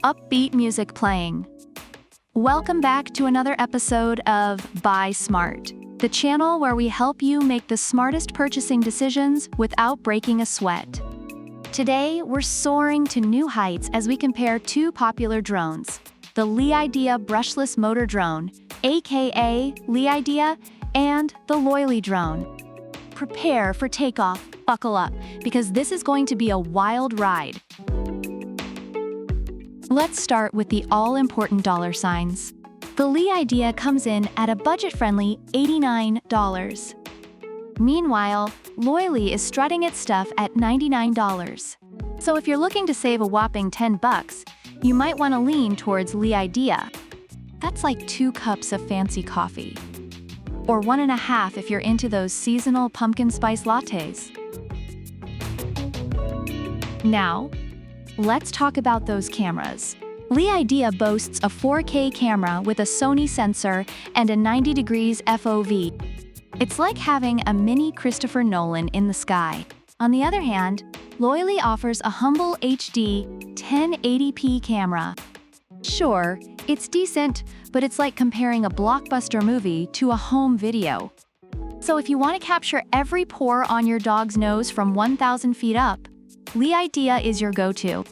upbeat music playing. Welcome back to another episode of Buy Smart, the channel where we help you make the smartest purchasing decisions without breaking a sweat. Today, we're soaring to new heights as we compare two popular drones, the Loiley Brushless Motor Drone, aka Loiley, and the Loiley drone. Prepare for takeoff, buckle up, because this is going to be a wild ride. Let's start with the all-important dollar signs. The Loiley comes in at a budget-friendly $89. Meanwhile, Loiley is strutting its stuff at $99. So if you're looking to save a whopping $10, you might want to lean towards Loiley. That's like 2 cups of fancy coffee. Or 1.5 if you're into those seasonal pumpkin spice lattes. Now, let's talk about those cameras. Loiley boasts a 4K camera with a Sony sensor and a 90 degrees FOV. It's like having a mini Christopher Nolan in the sky. On the other hand, Loiley offers a humble HD 1080p camera. Sure, it's decent, but it's like comparing a blockbuster movie to a home video. So if you want to capture every pore on your dog's nose from 1,000 feet up, Loiley is your go-to.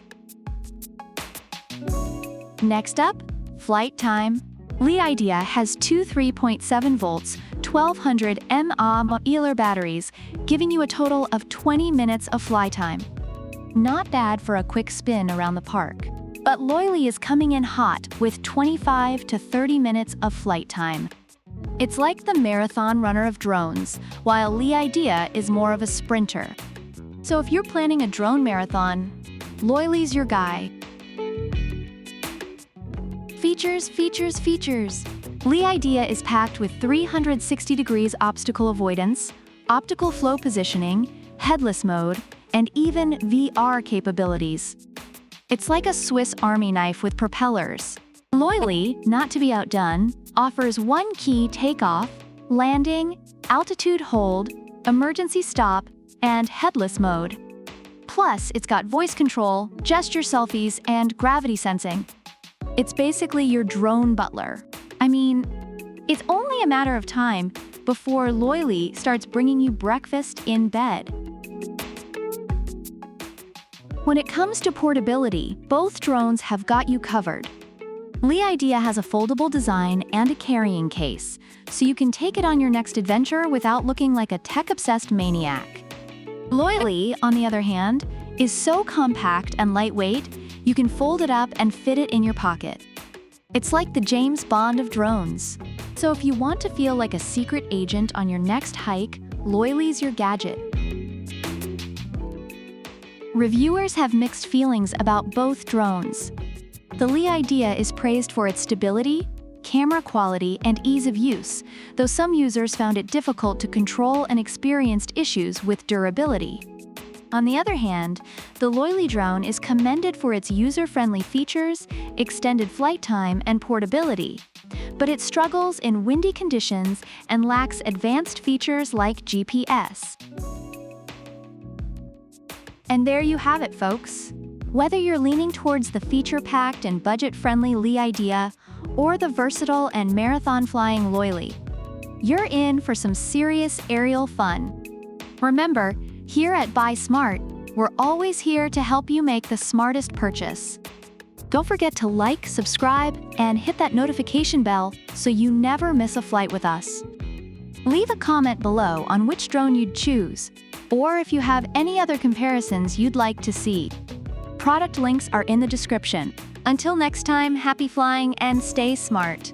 Next up, flight time. Loiley has two 3.7 volts, 1200 mAh batteries, giving you a total of 20 minutes of fly time. Not bad for a quick spin around the park. But Loiley is coming in hot with 25 to 30 minutes of flight time. It's like the marathon runner of drones, while Loiley is more of a sprinter. So if you're planning a drone marathon, Loiley's your guy. Features. Loiley is packed with 360 degrees obstacle avoidance, optical flow positioning, headless mode, and even VR capabilities. It's like a Swiss Army knife with propellers. Loiley, not to be outdone, offers one-key takeoff, landing, altitude hold, emergency stop, and headless mode. Plus, it's got voice control, gesture selfies, and gravity sensing. It's basically your drone butler. I mean, it's only a matter of time before Loiley starts bringing you breakfast in bed. When it comes to portability, both drones have got you covered. Loiley has a foldable design and a carrying case, so you can take it on your next adventure without looking like a tech-obsessed maniac. Loiley, on the other hand, is so compact and lightweight, you can fold it up and fit it in your pocket. It's like the James Bond of drones. So if you want to feel like a secret agent on your next hike, Loiley's your gadget. Reviewers have mixed feelings about both drones. The Loiley is praised for its stability, camera quality, and ease of use, though some users found it difficult to control and experienced issues with durability. On the other hand, the Loiley drone is commended for its user-friendly features, extended flight time, and portability, but it struggles in windy conditions and lacks advanced features like GPS. And there you have it, folks. Whether you're leaning towards the feature-packed and budget-friendly Loiley or the versatile and marathon-flying Loiley, you're in for some serious aerial fun. Remember, here at Buy Smart, we're always here to help you make the smartest purchase. Don't forget to like, subscribe, and hit that notification bell so you never miss a flight with us. Leave a comment below on which drone you'd choose, or if you have any other comparisons you'd like to see. Product links are in the description. Until next time, happy flying and stay smart.